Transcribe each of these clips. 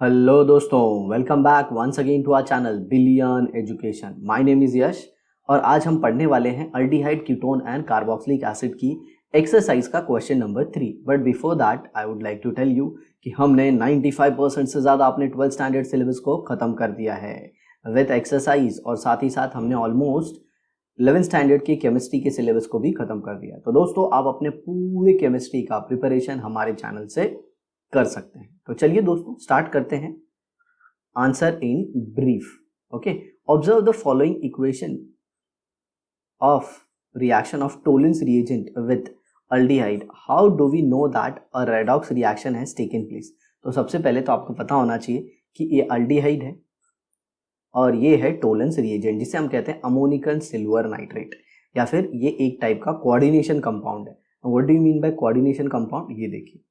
Hello दोस्तों, welcome back once again to our channel billion education. My name is Yash और आज हम पढ़ने वाले हैं aldehyde ketone and carboxylic acid की एक्सरसाइज का question number 3। But before that I would like to tell you कि हमने 95% से ज़्यादा अपने 12th स्टैंडर्ड सिलेबस को ख़त्म कर दिया है विथ एक्सरसाइज, और साथ ही साथ हमने ऑलमोस्ट 11th स्टैंडर्ड की केमिस्ट्री के सिलेबस को भी ख़त्म कर दिया। तो दोस्तों, आप अपने पूरे केमिस्ट्री का प्रिपरेशन हमारे चैनल से कर सकते हैं। तो चलिए दोस्तों, स्टार्ट करते हैं। Answer in brief. Okay, observe the following equation of reaction of Tollens reagent with aldehyde. How do we know that a redox reaction has taken place. तो सबसे पहले तो आपको पता होना चाहिए कि ये अल्डिहाइड है और ये है टोलेंस रिएजेंट, जिसे हम कहते हैं अमोनिकन सिल्वर नाइट्रेट, या फिर ये एक टाइप का कोऑर्डिनेशन कंपाउंड है। What do you mean by coordination compound? ये देखिए,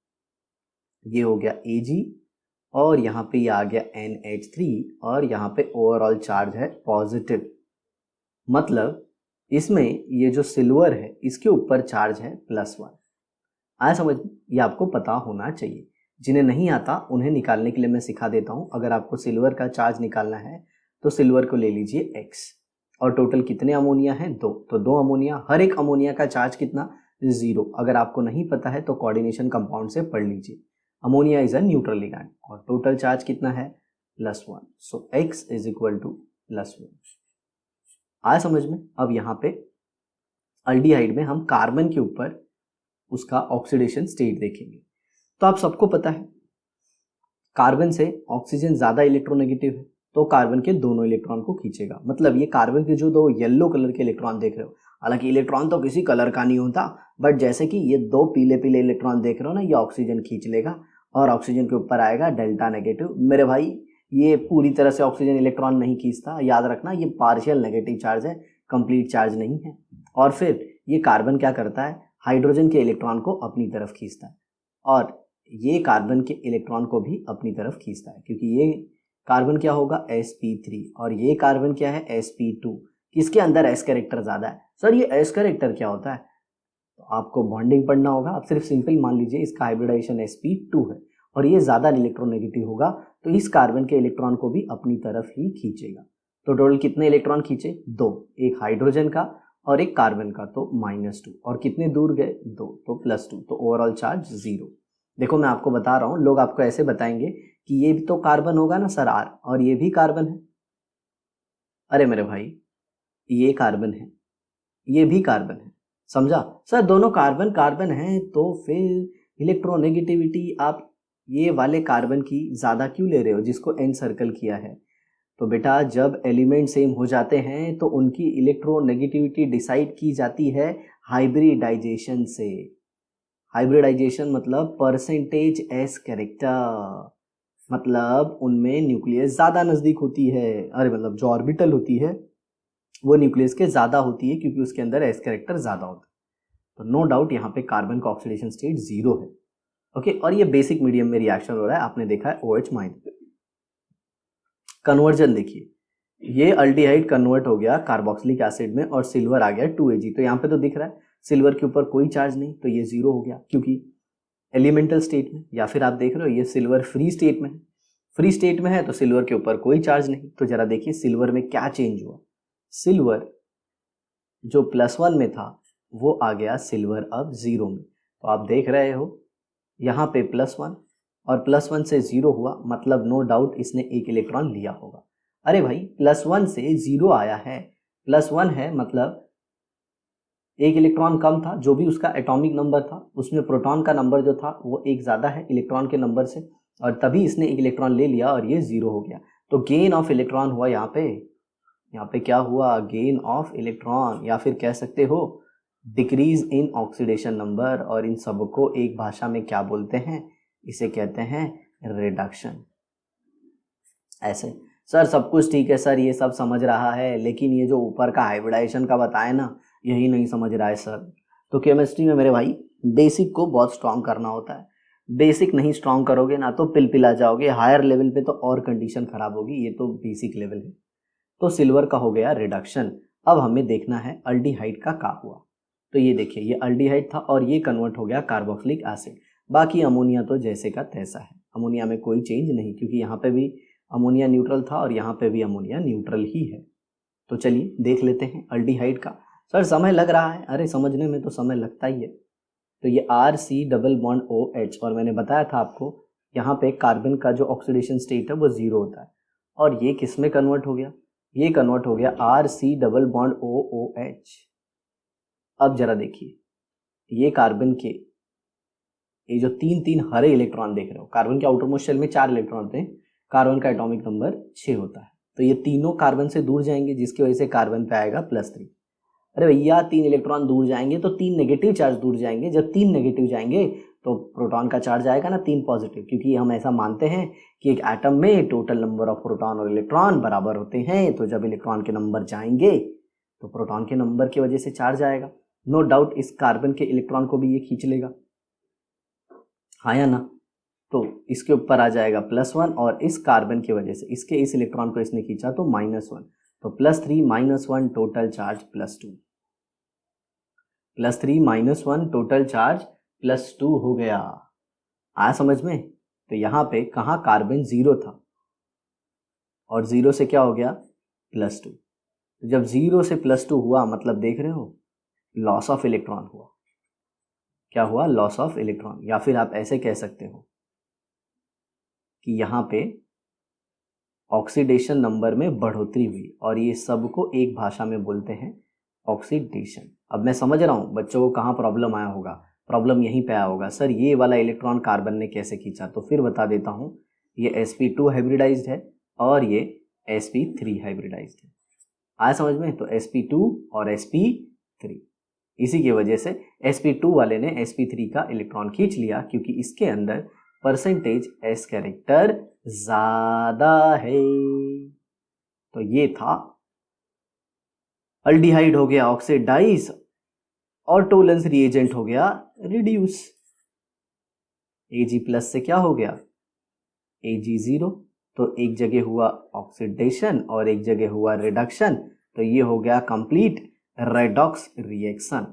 ये हो गया Ag और यहाँ पे ये आ गया NH3 और यहाँ पे ओवरऑल चार्ज है पॉजिटिव। मतलब इसमें ये जो सिल्वर है इसके ऊपर चार्ज है +1। आया समझ में? ये आपको पता होना चाहिए। जिन्हें नहीं आता उन्हें निकालने के लिए मैं सिखा देता हूँ। अगर आपको सिल्वर का चार्ज निकालना है तो सिल्वर को ले लीजिए X, और टोटल कितने अमोनिया हैं? 2। तो 2 अमोनिया, हर एक अमोनिया का चार्ज कितना? 0। अगर आपको नहीं पता है तो कोऑर्डिनेशन कंपाउंड से पढ़ लीजिए। Ammonia is a neutral ligand और टोटल चार्ज कितना है? +1। सो X इज इक्वल टू +1। आया समझ में? अब यहाँ पे अल्डिहाइड में हम कार्बन के ऊपर उसका ऑक्सीडेशन स्टेट देखेंगे। तो आप सबको पता है कार्बन से ऑक्सीजन ज्यादा इलेक्ट्रोनेगेटिव है, तो कार्बन के दोनों इलेक्ट्रॉन को खींचेगा। मतलब ये कार्बन के जो 2 येलो कलर के इलेक्ट्रॉन देख रहे हो, हालांकि इलेक्ट्रॉन तो किसी कलर का नहीं होता, बट जैसे कि ये 2 पीले पीले इलेक्ट्रॉन देख रहे हो ना, ये ऑक्सीजन खींच लेगा और ऑक्सीजन के ऊपर आएगा डेल्टा नेगेटिव। मेरे भाई, ये पूरी तरह से ऑक्सीजन इलेक्ट्रॉन नहीं खींचता, याद रखना, ये पार्शियल नेगेटिव चार्ज है, कंप्लीट चार्ज नहीं है। और फिर ये कार्बन क्या करता है? हाइड्रोजन के इलेक्ट्रॉन को अपनी तरफ खींचता है, और ये कार्बन के इलेक्ट्रॉन को भी अपनी तरफ खींचता है, क्योंकि ये कार्बन क्या होगा? sp3 और ये कार्बन क्या है? sp2। किसके अंदर s कैरेक्टर ज्यादा है? सर ये s कैरेक्टर क्या होता है? तो आपको बॉन्डिंग पढ़ना होगा। आप सिर्फ सिंपल मान लीजिए इसका हाइब्रिडाइजेशन sp2 है और ये ज्यादा इलेक्ट्रोनेगेटिव होगा, तो इस कार्बन के इलेक्ट्रॉन को भी अपनी तरफ ही खींचेगा। तो टोटल कितने इलेक्ट्रॉन खींचे? 2, एक हाइड्रोजन का और एक कार्बन का, तो -2। और कितने दूर गए? 2, तो +2। तो ओवरऑल चार्ज 0। देखो, मैं आपको बता रहा हूँ, लोग आपको ऐसे बताएंगे कि ये भी तो कार्बन होगा ना सर R, और ये भी कार्बन है। अरे मेरे भाई, ये कार्बन है, ये भी कार्बन है, समझा? सर दोनों कार्बन कार्बन हैं, तो फिर इलेक्ट्रोनेगेटिविटी आप ये वाले कार्बन की ज़्यादा क्यों ले रहे हो जिसको N सर्कल किया है? तो बेटा, जब एलिमेंट सेम हो जाते हैं तो उनकी इलेक्ट्रोनेगेटिविटी डिसाइड की जाती है हाइब्रिडाइजेशन से। हाइब्रिडाइजेशन मतलब परसेंटेज S कैरेक्टर, मतलब उनमें न्यूक्लियस ज़्यादा नज़दीक होती है। अरे मतलब जो ऑर्बिटल होती है वो न्यूक्लियस के ज़्यादा होती है, क्योंकि उसके अंदर S कैरेक्टर ज़्यादा होता है। तो नो डाउट यहाँ पे कार्बन का ऑक्सीडेशन स्टेट 0 है। ओके, और ये बेसिक मीडियम में रिएक्शन हो रहा है, आपने देखा है OH-। कन्वर्जन देखिए, ये अल्डिहाइड कन्वर्ट हो गया कार्बोक्सिलिक एसिड में और सिल्वर आ गया 2Ag। तो यहाँ पे तो दिख रहा है सिल्वर के ऊपर कोई चार्ज नहीं, तो ये 0 हो गया, क्योंकि एलिमेंटल स्टेट में, या फिर आप देख रहे हो ये सिल्वर फ्री स्टेट में है। फ्री स्टेट में है तो सिल्वर के ऊपर कोई चार्ज नहीं। तो जरा देखिए सिल्वर में क्या चेंज हुआ। सिल्वर जो +1 में था वो आ गया सिल्वर अब 0 में। तो आप देख रहे हो यहाँ पे +1 और +1 से 0 हुआ, मतलब नो डाउट इसने एक इलेक्ट्रॉन लिया होगा। अरे भाई, +1 से 0 आया है, +1 है मतलब एक इलेक्ट्रॉन कम था, जो भी उसका एटॉमिक नंबर था उसमें प्रोटॉन का नंबर जो था वो एक ज़्यादा है इलेक्ट्रॉन के नंबर से, और तभी इसने एक इलेक्ट्रॉन ले लिया और ये 0 हो गया। तो गेन ऑफ इलेक्ट्रॉन हुआ यहाँ पे क्या हुआ? गेन ऑफ इलेक्ट्रॉन, या फिर कह सकते हो डिक्रीज इन ऑक्सीडेशन नंबर। और इन सबको एक भाषा में क्या बोलते हैं? इसे कहते हैं रिडक्शन। ऐसे सर सब कुछ ठीक है सर, ये सब समझ रहा है, लेकिन ये जो ऊपर का हाइब्रिडाइजेशन का बताए ना, यही नहीं समझ रहा है सर। तो केमिस्ट्री में मेरे भाई बेसिक को बहुत स्ट्रांग करना होता है। बेसिक नहीं स्ट्रांग करोगे ना तो पिलपिला जाओगे, हायर लेवल पे तो और कंडीशन खराब होगी। ये तो बेसिक लेवल है। तो सिल्वर का हो गया रिडक्शन। अब हमें देखना है अल्डिहाइड का क्या हुआ। तो ये देखिए, ये अल्डिहाइड था और ये कन्वर्ट हो गया कार्बोक्सिलिक एसिड। बाकी अमोनिया तो जैसे का तैसा है। अमोनिया में कोई चेंज नहीं, क्योंकि यहाँ पे भी अमोनिया न्यूट्रल था और यहाँ पे भी अमोनिया न्यूट्रल ही है। तो चलिए देख लेते हैं अल्डिहाइड का। सर समय लग रहा है, अरे समझने में तो समय लगता ही है। तो ये RC डबल बॉन्ड OH, और मैंने बताया था आपको यहाँ पे कार्बन का जो ऑक्सीडेशन स्टेट है वो 0 होता है, और ये किस में कन्वर्ट हो गया, ये कन्वर्ट हो गया RC डबल बॉन्ड OOH। अब जरा देखिए, ये कार्बन के ये जो तीन तीन हरे इलेक्ट्रॉन देख रहे हो, कार्बन के आउटर मोस्ट शेल में 4 इलेक्ट्रॉन होते हैं, कार्बन का एटॉमिक नंबर 6 होता है, तो ये तीनों कार्बन से दूर जाएंगे, जिसकी वजह से कार्बन पे आएगा +3। अरे भैया 3 इलेक्ट्रॉन दूर जाएंगे तो 3 नेगेटिव चार्ज दूर जाएंगे, जब 3 नेगेटिव जाएंगे तो प्रोटॉन का चार्ज आएगा ना 3 पॉजिटिव, क्योंकि हम ऐसा मानते हैं कि एक एटम में टोटल नंबर ऑफ प्रोटॉन और इलेक्ट्रॉन बराबर होते हैं, तो जब इलेक्ट्रॉन के नंबर जाएंगे तो प्रोटॉन के नंबर की वजह से चार्ज आएगा। नो डाउट इस कार्बन के इलेक्ट्रॉन को भी ये खींच लेगा, हाँ या ना, तो इसके ऊपर आ जाएगा +1, और इस कार्बन की वजह से इसके इस इलेक्ट्रॉन को इसने खींचा तो -1, तो +3 -1 टोटल चार्ज +2, +3 -1 टोटल चार्ज +2 हो गया। आया समझ में? तो यहाँ पे कहाँ कार्बन 0 था और 0 से क्या हो गया +2, तो जब 0 से +2 हुआ मतलब देख रहे हो लॉस ऑफ इलेक्ट्रॉन हुआ। क्या हुआ? लॉस ऑफ इलेक्ट्रॉन, या फिर आप ऐसे कह सकते हो कि यहाँ पे ऑक्सीडेशन नंबर में बढ़ोतरी हुई, और ये सबको एक भाषा में बोलते हैं ऑक्सीडेशन। अब मैं समझ रहा हूँ बच्चों को कहाँ प्रॉब्लम आया होगा, प्रॉब्लम यहीं पे आया होगा, सर ये वाला इलेक्ट्रॉन कार्बन ने कैसे खींचा, तो फिर बता देता हूँ, ये sp2 हाइब्रिडाइज्ड है और ये sp3 हाइब्रिडाइज्ड है। आया समझ में? तो sp2 और sp3, इसी की वजह से sp2 वाले ने sp3 का इलेक्ट्रॉन खींच लिया, क्योंकि इसके अंदर परसेंटेज s कैरेक्टर ज्यादा है। तो ये था अल्डिहाइड हो गया ऑक्सीडाइज, और टोलेंस रिएजेंट हो गया रिड्यूस। Ag+ से क्या हो गया Ag0, तो एक जगह हुआ ऑक्सीडेशन और एक जगह हुआ रिडक्शन, तो ये हो गया कंप्लीट रेडॉक्स रिएक्शन।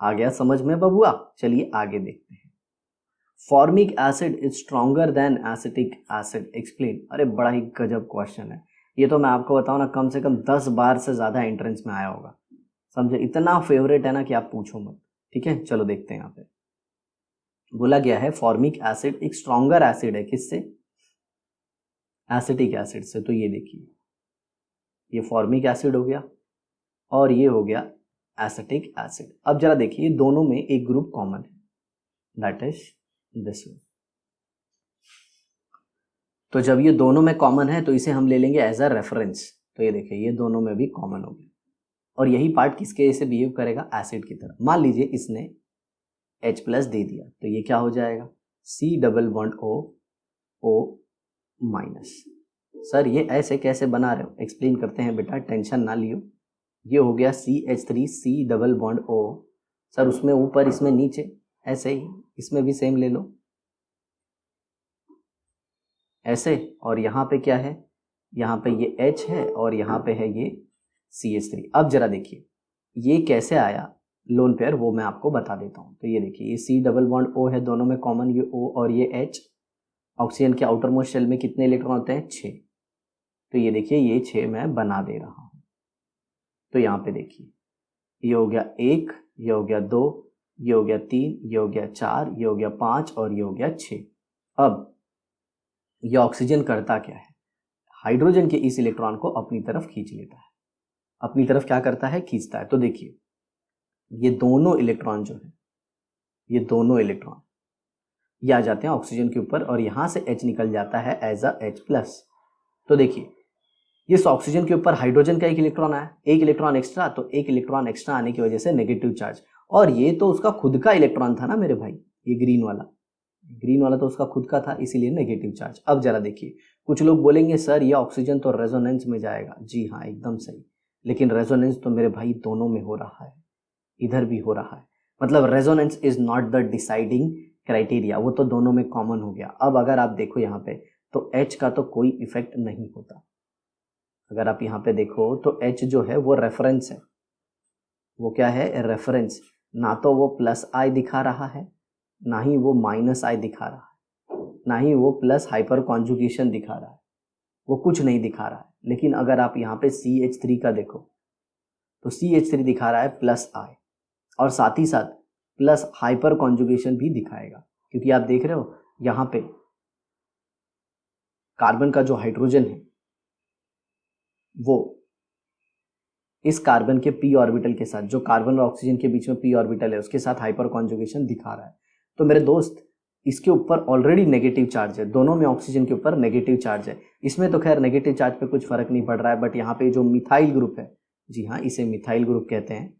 आ गया समझ में बबुआ? चलिए आगे देखते हैं। Formic acid is stronger than acetic acid, explain. अरे बड़ा ही गजब क्वेश्चन है ये, तो मैं आपको बताऊं ना कम से कम 10 बार से ज्यादा एंट्रेंस में आया होगा, समझे? इतना फेवरेट है ना कि आप पूछो मत। ठीक है, चलो देखते हैं। यहाँ पे बोला गया है फॉर्मिक एसिड एक स्ट्रॉन्गर एसिड है, किससे? एसिटिक एसिड से। तो ये देखिए, ये फॉर्मिक एसिड हो गया और ये हो गया एसिटिक एसिड। अब जरा देखिए, दोनों में एक ग्रुप कॉमन है, दैट इज दिस वन। तो जब ये दोनों में कॉमन है तो इसे हम ले लेंगे एज अ रेफरेंस। तो ये देखिए, ये दोनों में भी कॉमन हो गया, और यही पार्ट किसके जैसे बिहेव करेगा? एसिड की तरह। मान लीजिए इसने H+ दे दिया, तो ये क्या हो जाएगा? C≡O। सर ये ऐसे कैसे बना रहे हो? एक्सप्लेन करते हैं बेटा, टेंशन ना लियो। ये हो गया CH3C≡O। सर उसमें ऊपर इसमें नीचे, ऐसे ही इसमें भी सेम ले लो, ऐसे। और यहाँ पे क्या है? यहाँ पे ये H है और यहाँ पे है ये CH3। अब जरा देखिए ये कैसे आया लोन पेयर, वो मैं आपको बता देता हूँ। तो ये देखिए, ये C≡O है, दोनों में कॉमन ये O और ये H। ऑक्सीजन के आउटर मोस्ट शेल में कितने इलेक्ट्रॉन होते हैं? 6। तो ये देखिए, ये 6 मैं बना दे रहा हूँ। तो यहाँ पे देखिए, ये हो गया 1, ये हो गया 2, ये हो गया 3, ये हो गया 4, ये हो गया 5 और ये हो गया 6। अब ये ऑक्सीजन करता क्या है? हाइड्रोजन के इस इलेक्ट्रॉन को अपनी तरफ खींच लेता है। अपनी तरफ क्या करता है? खींचता है। तो देखिए, ये दोनों इलेक्ट्रॉन जो है, ये दोनों इलेक्ट्रॉन ये आ जाते हैं ऑक्सीजन के ऊपर, और यहां से H निकल जाता है एज अ H+। तो देखिए, इस ऑक्सीजन के ऊपर हाइड्रोजन का एक इलेक्ट्रॉन आया, एक इलेक्ट्रॉन एक्स्ट्रा, तो एक इलेक्ट्रॉन एक्स्ट्रा आने की वजह से नेगेटिव चार्ज, और ये तो उसका खुद का इलेक्ट्रॉन था ना मेरे भाई, ये ग्रीन वाला तो उसका खुद का था, इसीलिए नेगेटिव चार्ज। अब जरा देखिए, कुछ लोग बोलेंगे सर ये ऑक्सीजन तो रेजोनेंस में जाएगा। जी हाँ, एकदम सही, लेकिन रेजोनेंस तो मेरे भाई दोनों में हो रहा है, इधर भी हो रहा है। मतलब resonance is not the deciding criteria, वो तो दोनों में कॉमन हो गया। अब अगर आप देखो यहाँ पे, तो H का तो कोई इफेक्ट नहीं होता। अगर आप यहाँ पे देखो तो H जो है वो रेफरेंस है। वो क्या है? रेफरेंस। ना तो वो +I दिखा रहा है, ना ही वो -I दिखा रहा है, ना ही वो प्लस हाइपर कॉन्जुगेशन दिखा रहा है, वो कुछ नहीं दिखा रहा है। लेकिन अगर आप यहाँ पे CH3 का देखो तो CH3 दिखा रहा है प्लस I, और साथ ही साथ प्लस हाइपर कॉन्जुगेशन भी दिखाएगा, क्योंकि आप देख रहे हो यहाँ पे कार्बन का जो हाइड्रोजन है वो इस कार्बन के p ऑर्बिटल के साथ, जो कार्बन और ऑक्सीजन के बीच में p ऑर्बिटल है, उसके साथ हाइपर कॉन्जुगेशन दिखा रहा है। तो मेरे दोस्त, इसके ऊपर ऑलरेडी नेगेटिव चार्ज है, दोनों में ऑक्सीजन के ऊपर नेगेटिव चार्ज है। इसमें तो खैर नेगेटिव चार्ज पे कुछ फर्क नहीं पड़ रहा है, बट यहाँ पे जो मिथाइल ग्रुप है, जी हाँ, इसे मिथाइल ग्रुप कहते हैं।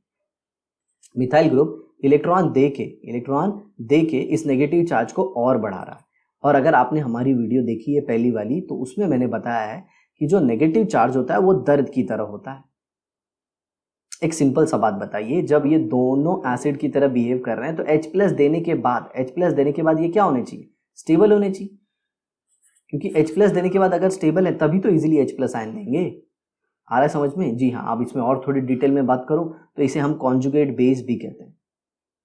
मिथाइल ग्रुप इलेक्ट्रॉन दे के इस नेगेटिव चार्ज को और बढ़ा रहा है। और अगर आपने हमारी वीडियो देखी है पहली वाली, तो उसमें मैंने बताया है कि जो नेगेटिव चार्ज होता है वो दर्द की तरह होता है। एक सिंपल सा बात बताइए, जब ये दोनों एसिड की तरह बिहेव कर रहे हैं तो H+ देने के बाद ये क्या होने चाहिए? स्टेबल होने चाहिए, क्योंकि H+ देने के बाद अगर स्टेबल है तभी तो इजीली H+ आयन देंगे। आ रहा है समझ में? जी हाँ। अब इसमें और थोड़ी डिटेल में बात करूं तो इसे हम कॉन्जुगेट बेस भी कहते हैं।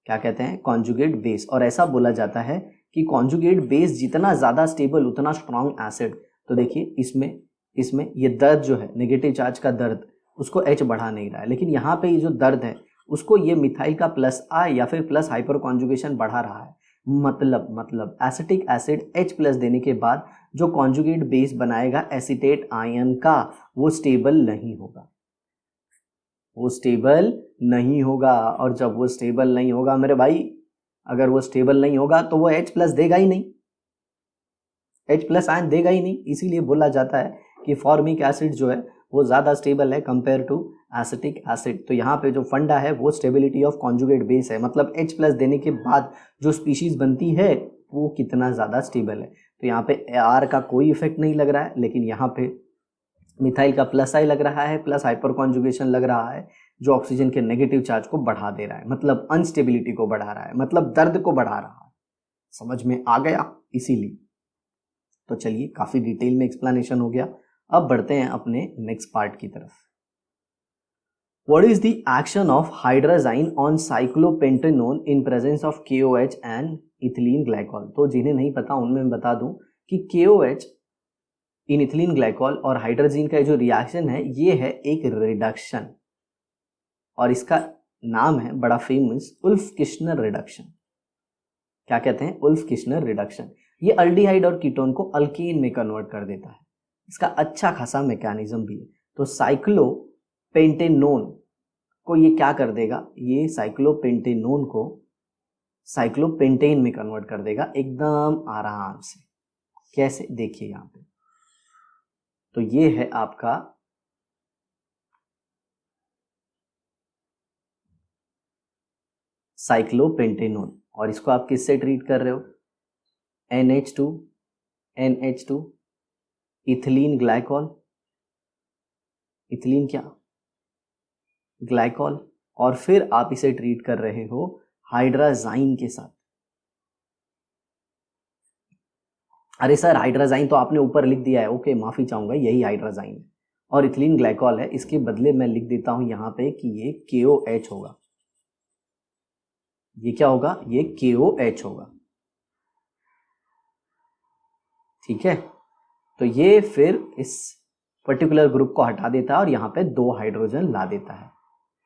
क्या कहते हैं? Conjugate base. और ऐसा बोला जाता है कि कॉन्जुगेट बेस जितना ज्यादा स्टेबल उतना स्ट्रॉन्ग एसिड। तो देखिए इसमें ये दर्द जो है, नेगेटिव चार्ज का दर्द, उसको H बढ़ा नहीं रहा है, लेकिन यहाँ पे ये जो दर्द है उसको ये मिथाइल का प्लस I या फिर प्लस हाइपर कॉन्जुगेशन बढ़ा रहा है। मतलब एसिटिक एसिड H+ देने के बाद जो कॉन्जुगेट बेस बनाएगा एसीटेट आयन का, वो स्टेबल नहीं होगा। और जब वो स्टेबल नहीं होगा मेरे भाई, अगर वो स्टेबल नहीं होगा तो वो H+ देगा ही नहीं, H+ आयन देगा ही नहीं। इसीलिए बोला जाता है कि फॉर्मिक एसिड जो है वो ज़्यादा स्टेबल है कंपेयर टू एसिटिक एसिड। तो यहाँ पे जो फंडा है वो स्टेबिलिटी ऑफ कॉन्जुगेट बेस है, मतलब H+ देने के बाद जो स्पीशीज बनती है वो कितना ज़्यादा स्टेबल है। तो यहाँ पे R का कोई इफेक्ट नहीं लग रहा है, लेकिन यहाँ पे मिथाइल का प्लस I लग रहा है, प्लस हाइपर कॉन्जुगेशन लग रहा है, जो ऑक्सीजन के नेगेटिव चार्ज को बढ़ा दे रहा है, मतलब अनस्टेबिलिटी को बढ़ा रहा है, मतलब दर्द को बढ़ा रहा है। समझ में आ गया? इसीलिए तो चलिए, काफी डिटेल में एक्सप्लेनेशन हो गया। अब बढ़ते हैं अपने नेक्स्ट पार्ट की तरफ। What is the action of hydrazine on cyclopentanone in presence of KOH and ethylene glycol? तो जिन्हें नहीं पता उनमें मैं बता दूं कि KOH इन इथिलीन ग्लाइकॉल और हाइड्रोजीन का जो रिएक्शन है ये है एक रिडक्शन, और इसका नाम है बड़ा फेमस उल्फ-किश्नर रिडक्शन। क्या कहते हैं? Ulf-Kishner reduction. ये अल्डिहाइड और कीटोन को अल्केन में कन्वर्ट कर देता है। इसका अच्छा खासा मैकेनिज्म भी है। तो साइक्लोपेंटेनोन को ये क्या कर देगा? ये साइक्लोपेंटेनोन को साइक्लोपेंटेन में कन्वर्ट कर देगा एकदम आराम से। कैसे? देखिए यहाँ पे, तो ये है आपका साइक्लोपेंटेनोन, और इसको आप किससे ट्रीट कर रहे हो? NH2 इथिलीन ग्लाइकॉल, इथिलीन क्या? ग्लाइकॉल, और फिर आप इसे ट्रीट कर रहे हो हाइड्राजाइन के साथ। अरे सर, हाइड्राजाइन तो आपने ऊपर लिख दिया है, ओके माफी चाहूंगा, यही हाइड्राजाइन है और इथिलीन ग्लाइकॉल है। इसके बदले मैं लिख देता हूं यहां पे कि ये KOH होगा। ये क्या होगा? ये KOH होगा। ठीक है, तो ये फिर इस पर्टिकुलर ग्रुप को हटा देता है और यहाँ पे 2 हाइड्रोजन ला देता है।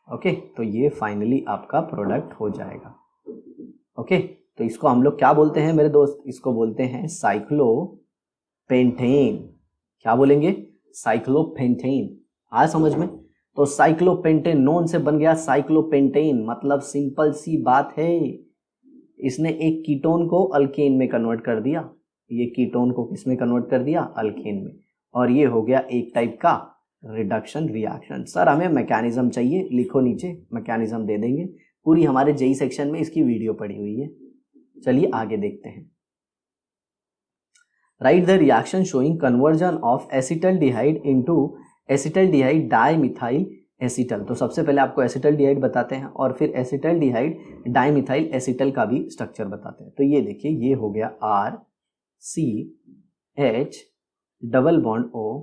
ओके, तो ये फाइनली आपका प्रोडक्ट हो जाएगा। ओके, तो इसको हम लोग क्या बोलते हैं मेरे दोस्त? इसको बोलते हैं साइक्लोपेंटेन। क्या बोलेंगे? साइक्लोपेंटेन। आया समझ में? तो साइक्लोपेंटेनोन से बन गया साइक्लोपेंटेन। मतलब सिंपल सी बात है, इसने एक कीटोन को अल्केन में कन्वर्ट कर दिया। ये कीटोन को किस में कन्वर्ट कर दिया? अल्केन में। और ये हो गया एक टाइप का रिडक्शन रिएक्शन। सर हमें मैकेनिज्म चाहिए, लिखो नीचे, मैकेनिज्म दे देंगे। पूरी हमारे जेई सेक्शन में इसकी वीडियो पड़ी हुई है। चलिए आगे देखते हैं। Write the reaction showing conversion of acetaldehyde into acetaldehyde dimethyl acetal. तो सबसे पहले आपको एसिटल्डिहाइड बताते हैं और फिर एसिटल्डिहाइड डाइमिथाइल एसिटल का भी स्ट्रक्चर बताते हैं। तो ये देखिए, ये हो गया RCH डबल बॉन्ड O,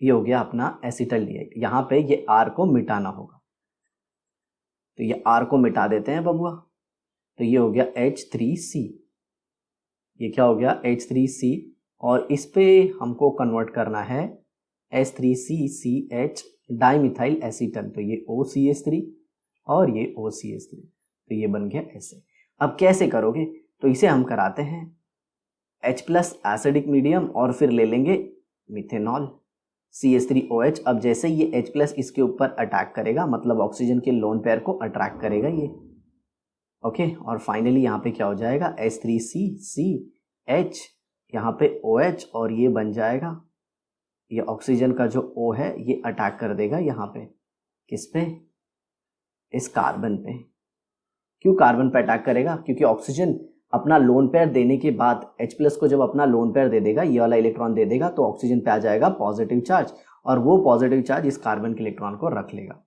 ये हो गया अपना एसिटल्डिहाइड। यहाँ पे ये R को मिटाना होगा, तो ये R को मिटा देते हैं बबुआ। तो ये हो गया H3C, ये क्या हो गया H3C, और इस पे हमको कन्वर्ट करना है H3CCH डाइमिथाइल एसीटन, तो ये OCH3 और ये OCH3, तो ये बन गया ऐसे। अब कैसे करोगे, तो इसे हम कराते हैं H+ एसिडिक मीडियम और फिर ले लेंगे मिथेनॉल CH3OH। अब जैसे ये H+ इसके ऊपर अटैक करेगा, मतलब ऑक्सीजन के लोन पेयर को अट्रैक्ट करेगा ये, ओके। और फाइनली यहाँ पे क्या हो जाएगा H3CCH, यहाँ पे OH, और ये बन जाएगा, ये ऑक्सीजन का जो O है ये अटैक कर देगा यहाँ पे, किस पे, इस कार्बन पे। क्यों कार्बन पे अटैक करेगा, क्योंकि ऑक्सीजन अपना लोन पेयर देने के बाद H+ को जब अपना लोन पेयर दे देगा, ये वाला इलेक्ट्रॉन दे देगा, तो ऑक्सीजन पे आ जाएगा पॉजिटिव चार्ज, और वो पॉजिटिव चार्ज इस कार्बन के इलेक्ट्रॉन को रख लेगा।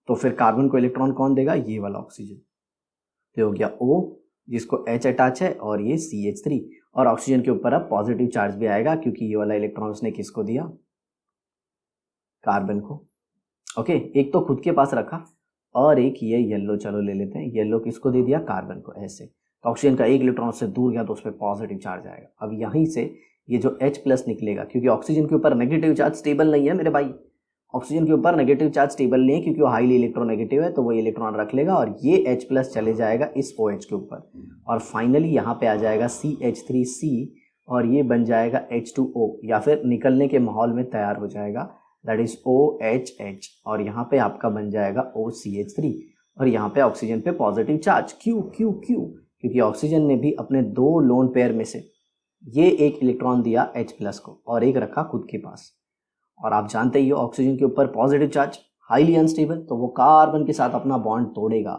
तो फिर कार्बन को इलेक्ट्रॉन कौन देगा, ये वाला ऑक्सीजन। तो हो गया O, जिसको H अटैच है, और ये CH3, और ऑक्सीजन के ऊपर अब पॉजिटिव चार्ज भी आएगा, क्योंकि ये वाला इलेक्ट्रॉन उसने किसको दिया, कार्बन को, ओके। एक तो खुद के पास रखा, और एक ये येलो, चलो ले लेते हैं, येलो किसको दे दिया, कार्बन को, ऐसे। तो ऑक्सीजन का एक इलेक्ट्रॉन से दूर गया तो उस पर पॉजिटिव चार्ज आएगा। अब यहीं से ये जो H+ निकलेगा, क्योंकि ऑक्सीजन के ऊपर नेगेटिव चार्ज स्टेबल नहीं है मेरे भाई, ऑक्सीजन के ऊपर नेगेटिव चार्ज स्टेबल नहीं है, क्योंकि वो हाईली इलेक्ट्रोनेगेटिव है, तो वो इलेक्ट्रॉन रख लेगा, और ये H+ चले जाएगा इस OH के ऊपर, और फाइनली यहाँ पे आ जाएगा CH3C, और ये बन जाएगा H2O, या फिर निकलने के माहौल में तैयार हो जाएगा, दैट इज OHH, और यहाँ पे आपका बन जाएगा OCH3, और यहाँ पे ऑक्सीजन पे पॉजिटिव चार्ज। क्यों क्यों क्यों, क्योंकि ऑक्सीजन ने भी अपने दो लोन पेयर में से ये एक इलेक्ट्रॉन दिया H+ को, और एक रखा खुद के पास, और आप जानते ही हो ऑक्सीजन के ऊपर पॉजिटिव चार्ज हाईली अनस्टेबल, तो वो कार्बन के साथ अपना बॉन्ड तोड़ेगा,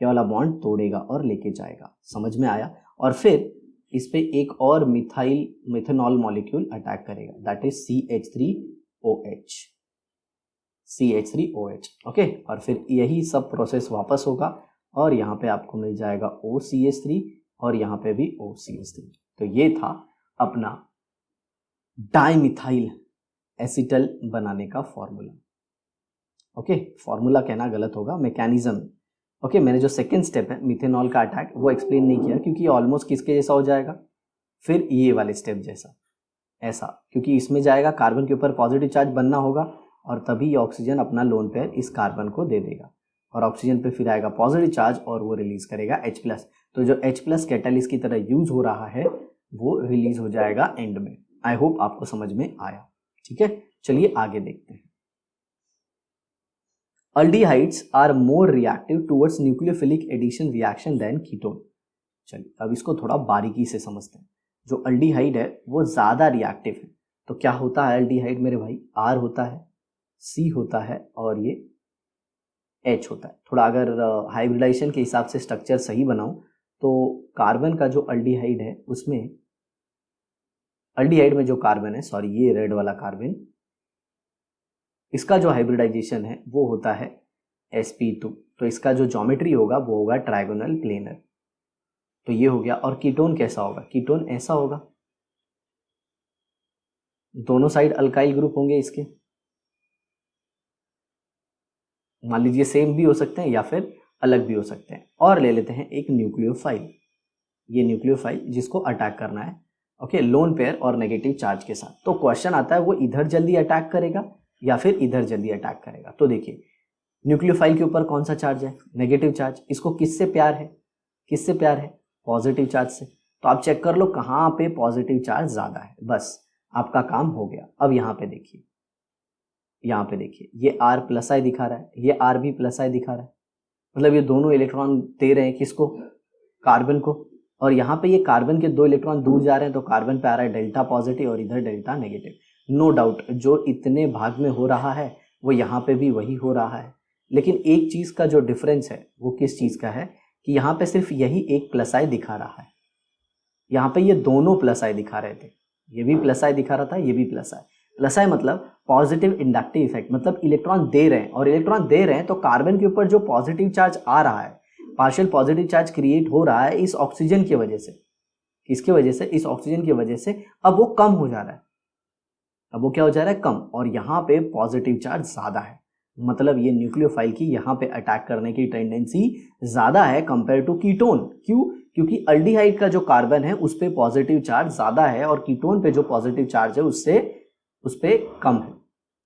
ये वाला बॉन्ड तोड़ेगा और लेके जाएगा, समझ में आया। और फिर इस पे एक और मिथेनॉल मॉलिक्यूल अटैक करेगा, दैट इज CH3OH, ओके। और फिर यही सब प्रोसेस वापस होगा, और यहाँ पे आपको मिल जाएगा OCH3, और यहाँ पे भी OCH3। तो ये था अपना डाइमिथाइल एसीटल बनाने का फॉर्मूला, ओके। फॉर्मूला कहना गलत होगा, मैकेनिज्म, ओके। मैंने जो सेकंड स्टेप है मिथेनॉल का अटैक, वो एक्सप्लेन नहीं किया, क्योंकि ये ऑलमोस्ट किसके जैसा हो जाएगा, फिर ये वाले स्टेप जैसा, ऐसा, क्योंकि इसमें जाएगा कार्बन के ऊपर पॉजिटिव चार्ज बनना होगा, और तभी ये ऑक्सीजन अपना लोन पेयर इस कार्बन को दे देगा, और ऑक्सीजन पे फिर आएगा पॉजिटिव चार्ज, और वो रिलीज करेगा H+। तो जो H+ कैटालिस्ट की तरह यूज हो रहा है वो रिलीज हो जाएगा एंड में। आई होप आपको समझ में आया, ठीक है। चलिए आगे देखते हैं। Aldehydes are more reactive towards nucleophilic addition reaction than ketone. चलिए अब इसको थोड़ा बारीकी से समझते हैं। जो अल्डिहाइड है वो ज्यादा रिएक्टिव है, तो क्या होता है अल्डिहाइड मेरे भाई, R होता है, C होता है, और ये H होता है। थोड़ा अगर हाइब्रिडाइजेशन के हिसाब से स्ट्रक्चर सही बनाऊं तो कार्बन का जो अल्डिहाइड है उसमें, अल्डिहाइड में जो कार्बन है, सॉरी ये रेड वाला कार्बन, इसका जो हाइब्रिडाइजेशन है वो होता है sp2, तो इसका जो ज्योमेट्री होगा वो होगा ट्राइगोनल प्लेनर, तो ये हो गया। और कीटोन कैसा होगा, कीटोन ऐसा होगा, दोनों साइड अल्काइल ग्रुप होंगे इसके, मान लीजिए सेम भी हो सकते हैं या फिर अलग भी हो सकते हैं। और ले लेते हैं एक न्यूक्लियोफाइल, ये न्यूक्लियोफाइल जिसको अटैक करना है, ओके, लोन पेयर और नेगेटिव चार्ज के साथ। तो क्वेश्चन आता है वो इधर जल्दी अटैक करेगा या फिर इधर जल्दी अटैक करेगा। तो देखिए न्यूक्लियोफाइल के ऊपर कौन सा चार्ज है, नेगेटिव चार्ज, इसको किससे प्यार है, किससे प्यार है, पॉजिटिव चार्ज से। तो आप चेक कर लो कहाँ पे पॉजिटिव चार्ज ज्यादा है, बस आपका काम हो गया। अब यहाँ पे देखिए, यहाँ पे देखिए ये R+I दिखा रहा है, ये R भी +I दिखा रहा है, मतलब ये दोनों इलेक्ट्रॉन दे रहे हैं किसको, कार्बन को। और यहाँ पे ये कार्बन के 2 इलेक्ट्रॉन दूर जा रहे हैं, तो कार्बन पे आ रहा है डेल्टा पॉजिटिव और इधर डेल्टा नेगेटिव। नो डाउट जो इतने भाग में हो रहा है वो यहाँ पे भी वही हो रहा है, लेकिन एक चीज का जो डिफरेंस है वो किस चीज का है कि यहाँ पे सिर्फ यही एक +I दिखा रहा है, यहाँ पे ये दोनों +I दिखा रहे थे, ये भी +I दिखा रहा था, ये भी +I मतलब पॉजिटिव इंडक्टिव इफेक्ट, मतलब इलेक्ट्रॉन दे रहे हैं, और इलेक्ट्रॉन दे रहे हैं तो कार्बन के ऊपर जो पॉजिटिव चार्ज आ रहा है, पार्शियल पॉजिटिव चार्ज क्रिएट हो रहा है इस ऑक्सीजन की वजह से, किसकी वजह से, इस ऑक्सीजन की वजह से। अब वो कम हो जा रहा है, अब वो क्या हो जा रहा है, कम, और यहाँ पे पॉजिटिव चार्ज ज्यादा है। मतलब ये न्यूक्लियोफाइल की यहाँ पे अटैक करने की टेंडेंसी ज़्यादा है कंपेयर टू कीटोन। क्यों? क्योंकि अल्डिहाइड का जो कार्बन है उस पर पॉजिटिव चार्ज ज़्यादा है और कीटोन पे जो पॉजिटिव चार्ज है उस पर कम है।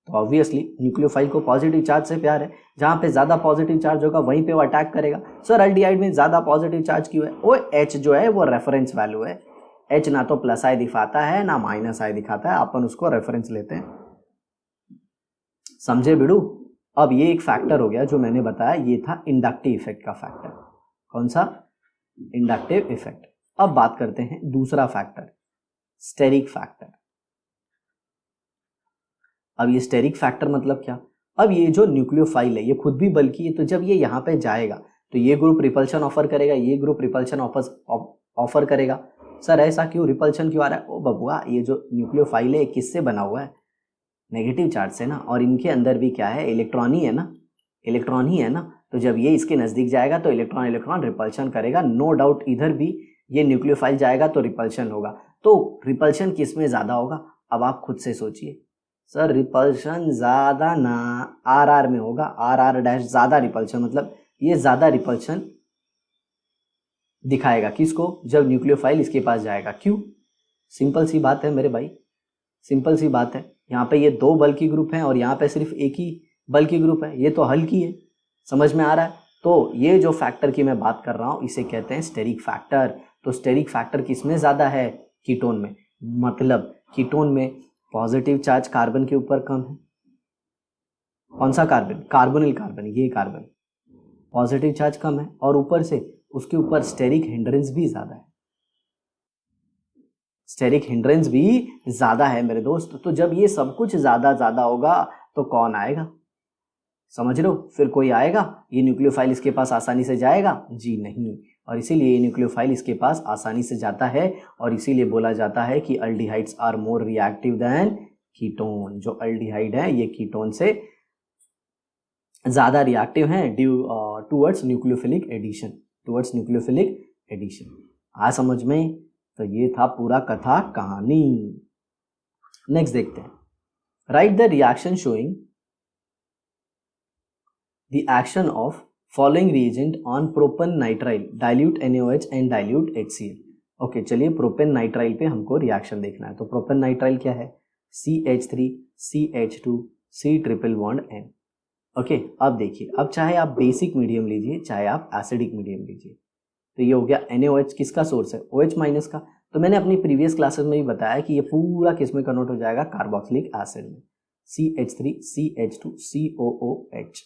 तो ऑब्वियसली न्यूक्लियोफाइल को पॉजिटिव चार्ज से प्यार है, जहाँ पे ज़्यादा पॉजिटिव चार्ज होगा वहीं पे वो अटैक करेगा। सर अल्डिहाइड में ज़्यादा पॉजिटिव चार्ज क्यों है? वो H जो है वो रेफरेंस वैल्यू है। H ना तो प्लस आई दिखाता है ना माइनस आई दिखाता है, अपन उसको रेफरेंस लेते हैं। समझे बिड़ू? अब ये एक फैक्टर हो गया जो मैंने बताया, ये था इंडक्टिव इफेक्ट का फैक्टर। कौन सा? Inductive effect. अब बात करते हैं दूसरा फैक्टर, स्टेरिक फैक्टर। अब ये स्टेरिक फैक्टर मतलब क्या? अब ये जो न्यूक्लियोफाइल है ये खुद भी बल्कि है, तो जब ये यहाँ पे जाएगा तो ये ग्रुप रिपल्शन ऑफर करेगा, ये ग्रुप रिपल्शन ऑफर करेगा। सर ऐसा क्यों? रिपल्शन क्यों आ रहा है? ओ बबुआ, ये जो न्यूक्लियोफाइल है किससे बना हुआ है? नेगेटिव चार्ज से ना, और इनके अंदर भी क्या है? इलेक्ट्रॉन ही है ना, इलेक्ट्रॉन ही है ना। तो जब ये इसके नज़दीक जाएगा तो इलेक्ट्रॉन इलेक्ट्रॉन रिपल्शन करेगा, नो डाउट। इधर भी ये न्यूक्लियोफाइल जाएगा तो रिपल्शन होगा। तो रिपल्शन किस में ज़्यादा होगा? अब आप खुद से सोचिए। सर रिपल्शन ज़्यादा ना आर में होगा, आर डैश ज़्यादा रिपल्शन, मतलब ये ज़्यादा रिपल्शन दिखाएगा किसको? जब न्यूक्लियोफाइल इसके पास जाएगा। क्यों? सिंपल सी बात है मेरे भाई, सिंपल सी बात है। यहाँ पे ये दो बल्कि ग्रुप हैं और यहाँ पे सिर्फ एक ही बल्कि ग्रुप है, ये तो हल्की है। समझ में आ रहा है? तो ये जो फैक्टर की मैं बात कर रहा हूँ इसे कहते हैं स्टेरिक फैक्टर। तो स्टेरिक फैक्टर किस में ज़्यादा है? कीटोन में। मतलब कीटोन में पॉजिटिव चार्ज कार्बन के ऊपर कम है। कौन सा कार्बन? कार्बोनिल कार्बन, ये कार्बन पॉजिटिव चार्ज कम है और ऊपर से उसके ऊपर स्टेरिक हिंड्रेंस भी ज़्यादा है। स्टेरिक हिंड्रेंस भी ज़्यादा है मेरे दोस्त। तो जब ये सब कुछ ज़्यादा होगा तो कौन आएगा? समझ लो, फिर कोई आएगा? ये न्यूक्लियोफाइल इसके पास आसानी से जाएगा? जी नहीं। और इसीलिए ये न्यूक्लियोफाइल इसके पास आसानी से जाता है और इसीलिए बोला जाता है कि aldehydes are more reactive than ketone. जो अल्डिहाइड है ये कीटोन से ज़्यादा रिएक्टिव हैं due towards nucleophilic addition, towards nucleophilic addition. आ समझ में? तो ये था पूरा कथा कहानी। नेक्स्ट देखते हैं। Write the reaction showing the action of following reagent on propane nitrile, dilute NaOH and dilute HCl। Okay, चलिए प्रोपेन नाइट्राइल पे हमको रिएक्शन देखना है। तो प्रोपेन नाइट्राइल क्या है? CH3 CH2 C triple bond N। Okay, अब देखिए, अब चाहे आप बेसिक मीडियम लीजिए चाहे आप एसिडिक मीडियम लीजिए, तो ये हो गया NaOH किसका सोर्स है? OH माइनस का। तो मैंने अपनी प्रीवियस क्लासेस में भी बताया कि ये पूरा किस में कन्वर्ट हो जाएगा? कार्बोक्सिलिक एसिड में। CH3 CH2 COOH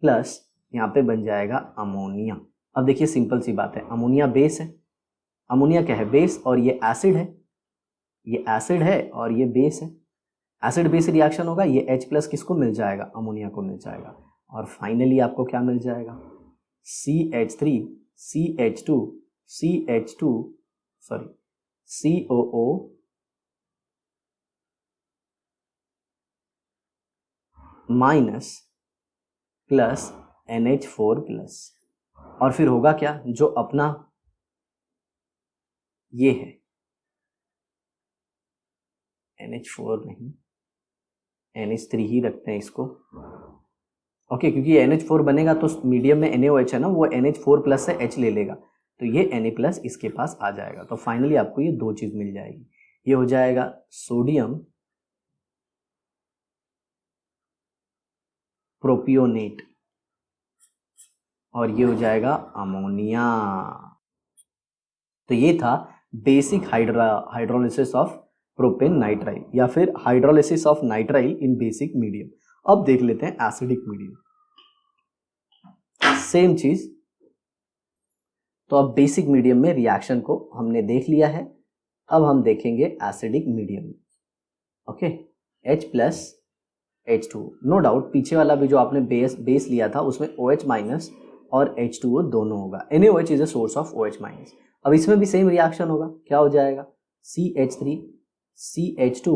प्लस यहाँ पे बन जाएगा अमोनिया। अब देखिए सिंपल सी बात है, अमोनिया बेस है, अमोनिया क्या है? बेस, और ये एसिड है, ये एसिड है और ये बेस है। एसिड बेस रिएक्शन होगा, ये H प्लस किसको मिल जाएगा? अमोनिया को मिल जाएगा। और फाइनली आपको क्या मिल जाएगा? CH3 CH2 CH2 sorry COO minus plus NH4 plus. और फिर होगा क्या? जो अपना ये है NH4 नहीं, NH3 ही रखते हैं इसको। ओके, क्योंकि NH4 बनेगा तो मीडियम में NaOH है ना, वो NH4 प्लस से H ले लेगा तो ये Na प्लस इसके पास आ जाएगा। तो फाइनली आपको ये दो चीज मिल जाएगी, ये हो जाएगा सोडियम प्रोपियोनेट और ये हो जाएगा अमोनिया। तो ये था basic hydrolysis of propane nitrile या फिर hydrolysis of nitrile in basic medium. अब देख लेते हैं एसिडिक मीडियम, सेम चीज। तो अब बेसिक मीडियम में रिएक्शन को हमने देख लिया है, अब हम देखेंगे एसिडिक मीडियम में। Okay, H plus H2, no doubt पीछे वाला भी जो आपने बेस लिया था उसमें OH माइनस और H2O दोनों होगा। NaOH is a source of OH minus. अब इसमें भी सेम रिएक्शन होगा, क्या हो जाएगा? CH3 CH2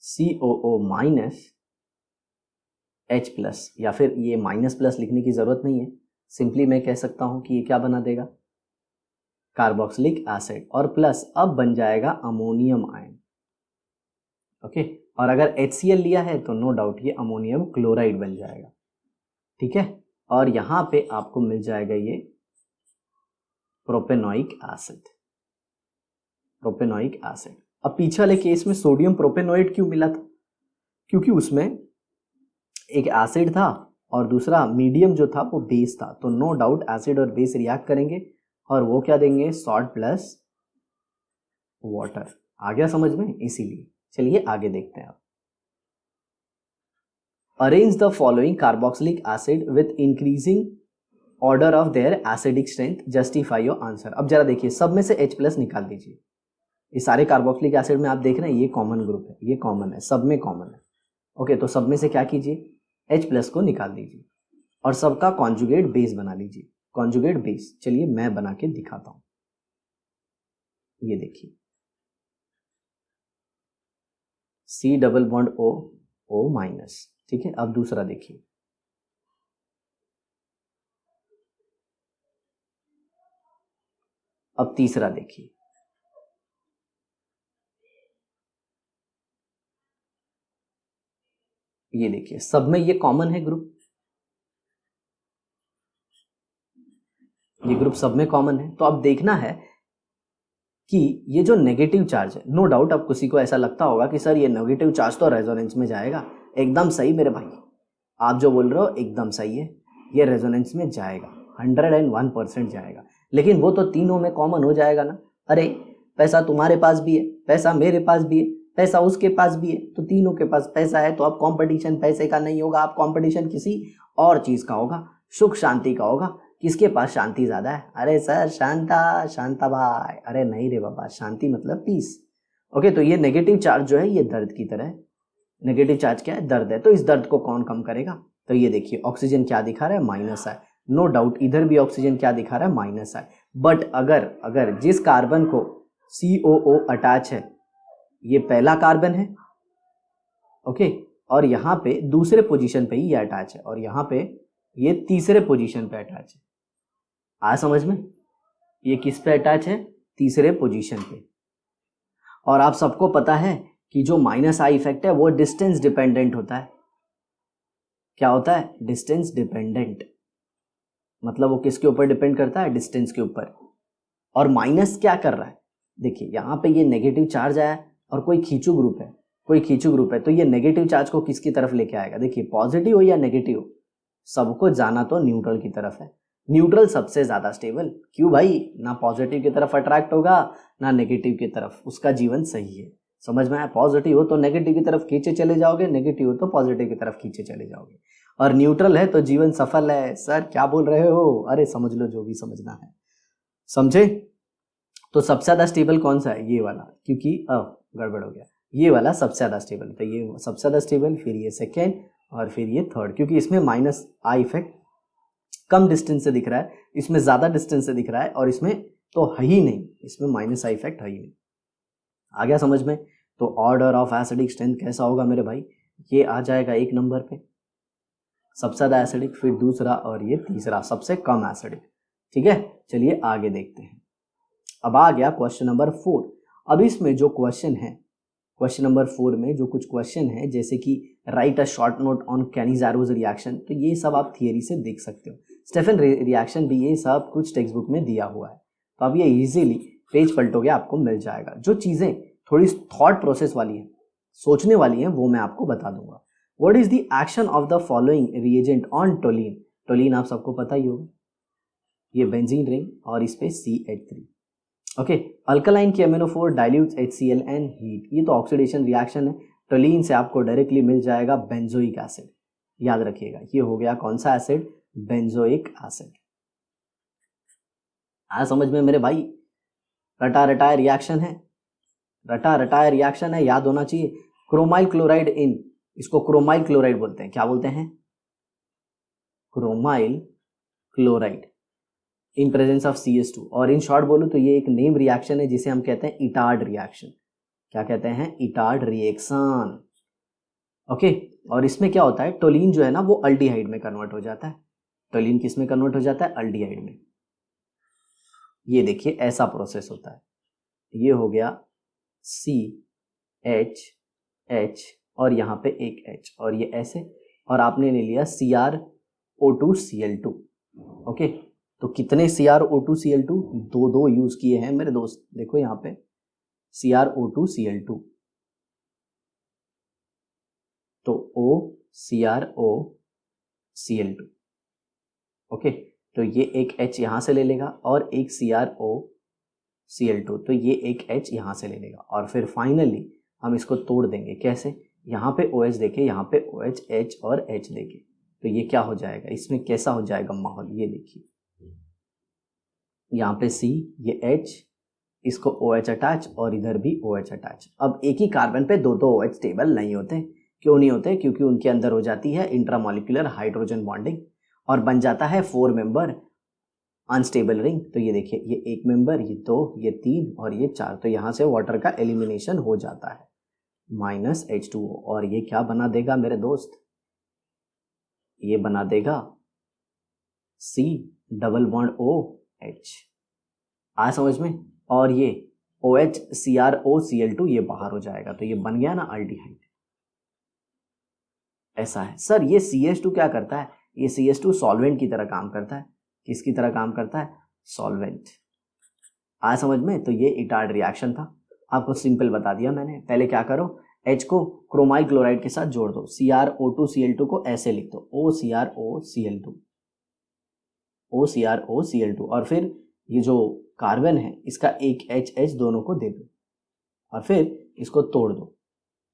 COO minus H plus, या फिर ये माइनस प्लस लिखने की जरूरत नहीं है, सिंपली मैं कह सकता हूं कि ये क्या बना देगा? Carboxylic acid. और प्लस अब बन जाएगा अमोनियम आयन। ओके, और अगर HCl लिया है तो नो डाउट ये अमोनियम क्लोराइड बन जाएगा, ठीक है। और यहाँ पे आपको मिल जाएगा ये प्रोपेनोइक एसिड, प्रोपेनोइक एसिड। अब पीछे वाले केस में सोडियम प्रोपेनोइड क्यों मिला था? क्योंकि उसमें एक एसिड था और दूसरा मीडियम जो था वो बेस था, तो नो डाउट एसिड और बेस रिएक्ट करेंगे और वो क्या देंगे, सॉल्ट प्लस वाटर। आ गया समझ में? इसीलिए चलिए आगे देखते हैं। अब arrange the following carboxylic acid with increasing order of their acidic strength, justify your answer. अब जरा देखिए, सब में से H+ निकाल दीजिए। ये सारे कार्बोक्सिलिक एसिड में आप देख रहे हैं ये कॉमन ग्रुप है, ये कॉमन है, सब में कॉमन है। ओके, तो सब में से क्या कीजिए, H+ को निकाल दीजिए और सबका कॉन्जुगेट बेस बना लीजिए। कॉन्जुगेट बेस चलिए मैं बना के दिखाता हूं। ये देखिए C double bond O, O-, ठीक है। अब दूसरा देखिए, अब तीसरा देखिए, ये देखिए सब में ये कॉमन है ग्रुप, ये ग्रुप सब में कॉमन है। तो अब देखना है कि ये जो नेगेटिव चार्ज है, नो डाउट अब किसी को ऐसा लगता होगा कि सर ये नेगेटिव चार्ज तो रेजोनेंस में जाएगा। एकदम सही मेरे भाई, आप जो बोल रहे हो एकदम सही है, ये रेजोनेंस में जाएगा, 101% जाएगा। लेकिन वो तो तीनों में कॉमन हो जाएगा ना। अरे पैसा तुम्हारे पास भी है, पैसा मेरे पास भी है, पैसा उसके पास भी है, तो तीनों के पास पैसा है। तो अब कंपटीशन पैसे का नहीं होगा, अब कंपटीशन किसी और चीज का होगा, सुख शांति का होगा। किसके पास शांति ज्यादा है? अरे सर शांता, शांता भाई। अरे नहीं रे बाबा, शांति मतलब पीस। ओके, तो ये नेगेटिव चार्ज जो है ये दर्द की तरह है। नेगेटिव चार्ज क्या है? दर्द है। तो इस दर्द को कौन कम करेगा? तो ये देखिए ऑक्सीजन क्या दिखा रहा है, माइनस है। नो डाउट इधर भी ऑक्सीजन क्या दिखा रहा है, माइनस है। बट अगर अगर जिस कार्बन को COO अटैच है, ये पहला कार्बन है, ओके, और यहाँ पे दूसरे पोजीशन पे ही ये अटैच है, और यहाँ पे ये तीसरे पोजीशन पे अटैच है। आ समझ में? ये किस पे अटैच है? तीसरे पोजीशन पे। और आप सबको पता है कि जो माइनस आई इफेक्ट है वो डिस्टेंस डिपेंडेंट होता है। क्या होता है? Distance dependent. मतलब वो किसके ऊपर डिपेंड करता है? डिस्टेंस के ऊपर। और माइनस क्या कर रहा है? देखिए यहाँ पे ये नेगेटिव चार्ज आया और कोई खींचू ग्रुप है, कोई खींचू ग्रुप है, तो ये नेगेटिव चार्ज को किसकी तरफ लेके आएगा? देखिए पॉजिटिव हो या नेगेटिव, सबको जाना तो न्यूट्रल की तरफ है। न्यूट्रल सबसे ज्यादा स्टेबल। क्यों भाई? ना पॉजिटिव की तरफ अट्रैक्ट होगा ना नेगेटिव की तरफ, उसका जीवन सही है। समझ में आया? पॉजिटिव हो तो नेगेटिव की तरफ खींचे चले जाओगे, नेगेटिव हो तो पॉजिटिव की तरफ खींचे चले जाओगे। और न्यूट्रल है तो जीवन सफल है। सर क्या बोल रहे हो? अरे समझ लो जो भी समझना है, समझे? तो सबसे ज्यादा स्टेबल कौन सा है? ये वाला, क्योंकि गड़बड़ हो गया, ये वाला सबसे ज्यादा स्टेबल। तो ये सबसे ज्यादा स्टेबल, फिर ये सेकेंड और फिर ये थर्ड, क्योंकि इसमें minus I effect come distance से दिख रहा है, इसमें ज्यादा डिस्टेंस से दिख रहा है, और इसमें तो है ही नहीं, इसमें माइनस आई इफेक्ट है ही नहीं। आ गया समझ में? तो ऑर्डर ऑफ एसिडिक स्ट्रेंथ कैसा होगा मेरे भाई? ये आ जाएगा 1 नंबर पे, सबसे ज्यादा एसिडिक, फिर दूसरा और ये तीसरा सबसे कम एसिडिक। ठीक है, चलिए आगे देखते हैं। अब आ गया क्वेश्चन नंबर 4। अब इसमें जो क्वेश्चन है, क्वेश्चन नंबर 4 में जो कुछ क्वेश्चन है, जैसे कि write a short note on Cannizzaro's reaction, तो ये सब आप थियरी से देख सकते हो। स्टेफन रिएक्शन भी, ये सब कुछ टेक्स्ट बुक में दिया हुआ है। तो अब ये इजीली पेज पलटोगे आपको मिल जाएगा। जो चीजें थोड़ी थॉट प्रोसेस वाली हैं, सोचने वाली हैं, वो मैं आपको बता दूंगा। What is the action of the following reagent on toluene? Toluene आप सबको पता ही होगा, ये बेंजीन रिंग और इस पे CH3। ओके, अल्कलाइन की एमिनो4 डाइल्यूट्स HCl एंड हीट, ये तो ऑक्सीडेशन रिएक्शन है। टोलिन से आपको डायरेक्टली मिल जाएगा बेंजोइक एसिड। याद रखिएगा ये हो गया कौन सा एसिड? Benzoic acid. आ समझ में मेरे भाई? रटा रटाया रिएक्शन है, रटा रटाया रिएक्शन है, याद होना चाहिए। क्रोमाइल क्लोराइड इन, इसको क्रोमाइल क्लोराइड बोलते हैं। क्या बोलते हैं? Chromyl chloride in presence of CH2। और इन शॉर्ट बोलूं तो ये एक नेम रिएक्शन है जिसे हम कहते हैं इटार्ड रिएक्शन। क्या कहते हैं? Etard reaction. ओके, और इसमें क्या होता है? टोलिन जो है ना वो अल्डिहाइड में कन्वर्ट हो जाता है। टोलिन किस में कन्वर्ट हो जाता है? अल्डिहाइड में। ये देखिए ऐसा प्रोसेस होता है। ये हो गया CH H और यहाँ पे एक H और ये ऐसे, और आपने ले लिया CrO2Cl2। ओके, तो कितने CrO2Cl2? दो दो यूज किए हैं मेरे दोस्त, देखो यहाँ पे CrO2Cl2, तो OCrOCl2। ओके, तो ये एक H यहाँ से ले लेगा और एक CrOCl2, तो ये एक H यहाँ से ले लेगा, और फिर फाइनली हम इसको तोड़ देंगे। कैसे? यहाँ पे OH देके, यहाँ पे OH, H और H देके, तो ये क्या हो जाएगा, इसमें कैसा हो जाएगा माहौल, ये देखिए यहाँ पे C, ये H, इसको OH अटैच और इधर भी OH अटैच। अब एक ही कार्बन पे दो दो OH स्टेबल नहीं होते। क्यों नहीं होते? क्योंकि उनके अंदर हो जाती है इंट्रामॉलिक्यूलर हाइड्रोजन बॉन्डिंग और बन जाता है 4 मेंबर अनस्टेबल रिंग। तो ये देखिए, ये एक मेंबर, ये 2, ये 3 और ये 4, तो यहाँ से वाटर का एलिमिनेशन हो जाता है, -H2O, और ये क्या बना देगा मेरे दोस्त, ये बना देगा C डबल बॉन्ड OH। आ समझ में? और ये OH CrOCl2 ये बाहर हो जाएगा, तो ये बन गया ना अल्डिहाइड। ऐसा है सर, ये CH2 क्या करता है? ये CH2 सॉल्वेंट की तरह काम करता है। किसकी तरह काम करता है? सॉल्वेंट। आ समझ में? तो ये इटार्ड रिएक्शन था, आपको सिंपल बता दिया मैंने। पहले क्या करो, H को क्रोमाइल क्लोराइड के साथ जोड़ दो, CrO2Cl2 को ऐसे लिख दो, OCrOCl2, OCrOCl2, और फिर ये जो कार्बन है इसका एक HH दोनों को दे दो, और फिर इसको तोड़ दो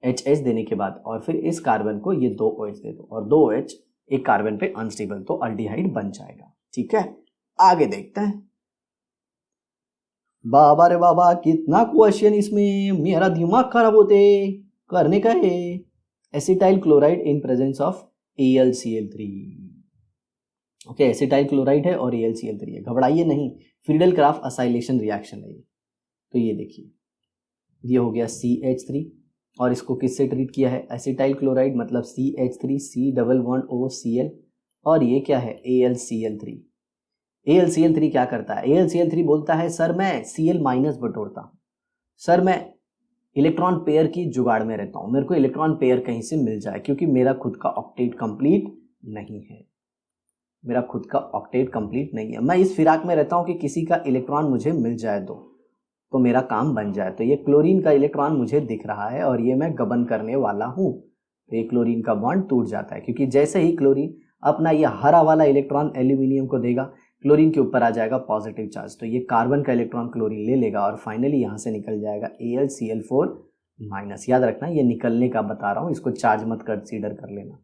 HH देने के बाद, और फिर इस कार्बन को ये 2 OH दे दो, और 2 OH एक कार्बन पे अनस्टेबल, तो अल्डिहाइड बन जाएगा। ठीक है, आगे देखते हैं। बाबा रे बाबा, कितना क्वेश्चन इसमें, मेरा दिमाग खराब होते करने का है। Acetyl chloride in presence of AlCl3। Okay, acetyl chloride है और AlCl3 है, घबराइए नहीं, फ्रीडल क्राफ्ट असाइलेशन रिएक्शन है ये। तो ये देखिए, ये हो गया CH3, और इसको किससे ट्रीट किया है? एसिटाइल क्लोराइड मतलब CH3, C double bond OCl, और ये क्या है? AlCl3। AlCl3 क्या करता है? AlCl3 बोलता है सर मैं Cl माइनस बटोरता हूँ, सर मैं इलेक्ट्रॉन पेयर की जुगाड़ में रहता हूँ, मेरे को इलेक्ट्रॉन पेयर कहीं से मिल जाए, क्योंकि मेरा खुद का ऑक्टेट कंप्लीट नहीं है, मेरा खुद का ऑक्टेट कंप्लीट नहीं है, मैं इस फिराक में रहता हूँ कि किसी का इलेक्ट्रॉन मुझे मिल जाए तो मेरा काम बन जाए। तो ये क्लोरीन का इलेक्ट्रॉन मुझे दिख रहा है और ये मैं गबन करने वाला हूँ, तो ये क्लोरीन का बॉन्ड टूट जाता है, क्योंकि जैसे ही क्लोरीन अपना ये हरा वाला इलेक्ट्रॉन एल्यूमिनियम को देगा, क्लोरीन के ऊपर आ जाएगा पॉजिटिव चार्ज, तो ये कार्बन का इलेक्ट्रॉन क्लोरीन ले लेगा और फाइनली यहाँ से निकल जाएगा AlCl4-। याद रखना, ये निकलने का बता रहा हूँ, इसको चार्ज मत कंसीडर कर लेना।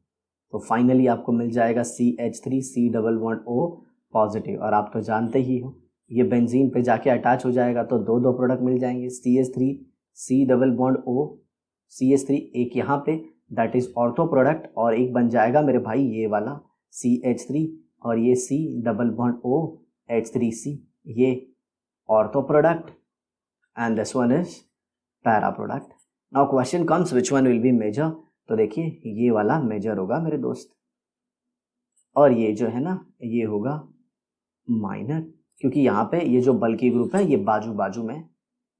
तो फाइनली आपको मिल जाएगा CH3, C double bond O positive, और आप तो जानते ही हो ये बेंजीन पे जाके अटैच हो जाएगा, तो दो दो प्रोडक्ट मिल जाएंगे, CH3, C double bond O, CH3 एक यहाँ पे, दैट इज ऑर्थो प्रोडक्ट, और एक बन जाएगा मेरे भाई ये वाला CH3, और ये C double bond O H3C, ये ortho product, and this one is para product. Now question comes, which one will be major? तो देखिए, ये वाला मेजर होगा मेरे दोस्त, और ये जो है ना ये होगा माइनर, क्योंकि यहाँ पे ये जो बल्की ग्रुप है ये बाजू बाजू में,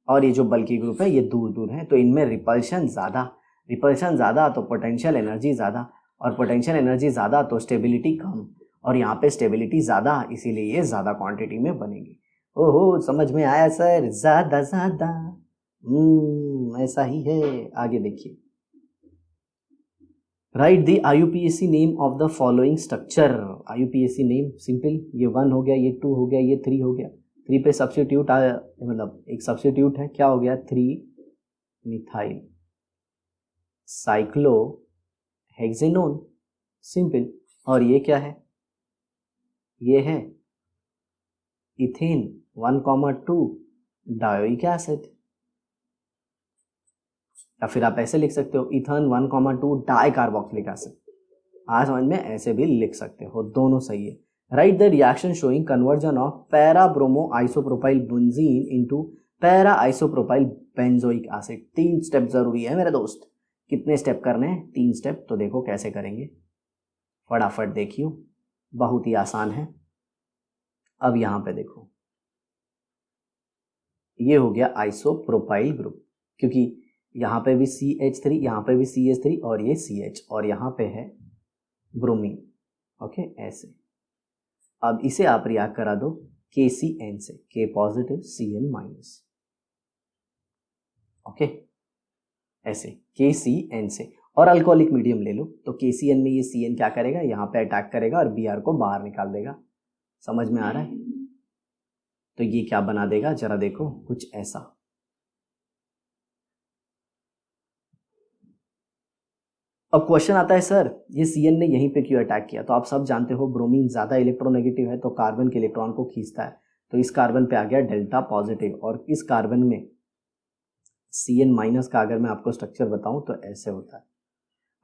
और ये जो बल्की ग्रुप है ये दूर दूर है, तो इनमें रिपल्शन ज़्यादा तो पोटेंशियल एनर्जी ज़्यादा, और पोटेंशियल एनर्जी ज़्यादा तो स्टेबिलिटी कम, और यहाँ पे स्टेबिलिटी ज़्यादा, इसीलिए ये ज़्यादा क्वांटिटी में बनेगी। ओहो, समझ में आया सर, ज़्यादा ऐसा ही है। आगे देखिए, right the IUPAC name of the following structure. IUPAC name simple, ये 1 हो गया, ये 2 हो गया, ये 3 हो गया, 3 पे सब्स्टिट्यूट आया, मतलब एक सब्स्टिट्यूट है, क्या हो गया? 3 मिथाइल साइक्लो हेक्सेनोन, सिंपल। और ये क्या है? ये है इथेन 1,2 डायोइक एसिड, या फिर आप ऐसे लिख सकते हो इथेन 1,2 डाई कार्बोक्सिलिक एसिड। आज समझ में ऐसे भी लिख सकते हो, दोनों सही है। Right the reaction showing conversion of para bromo isopropyl benzene into para isopropyl benzoic acid. 3 step जरूरी है मेरे दोस्त। कितने स्टेप करने हैं? 3 स्टेप। तो देखो कैसे करेंगे, फटाफट देखियो, बहुत ही आसान है। अब यहां पे देखो, ये हो गया आइसोप्रोपाइल ग्रुप, क्योंकि यहाँ पे भी CH3, यहाँ पे भी CH3 और ये CH, और यहाँ पे है ब्रोमीन। ओके, ऐसे। अब इसे आप रिएक्ट करा दो KCN से, K positive Cn minus. Okay, ऐसे KCN से। और अल्कोहलिक मीडियम ले लो तो KCN में ये Cn क्या करेगा, यहाँ पे अटैक करेगा और Br को बाहर निकाल देगा। समझ में आ रहा है? तो ये क्या बना देगा, जरा देखो, कुछ ऐसा। अब क्वेश्चन आता है सर ये Cn ने यहीं पे क्यों अटैक किया? तो आप सब जानते हो ब्रोमीन ज़्यादा इलेक्ट्रोनेगेटिव है तो कार्बन के इलेक्ट्रॉन को खींचता है। तो इस कार्बन पे आ गया डेल्टा पॉजिटिव, और इस कार्बन में Cn माइनस का अगर मैं आपको स्ट्रक्चर बताऊं तो ऐसे होता है।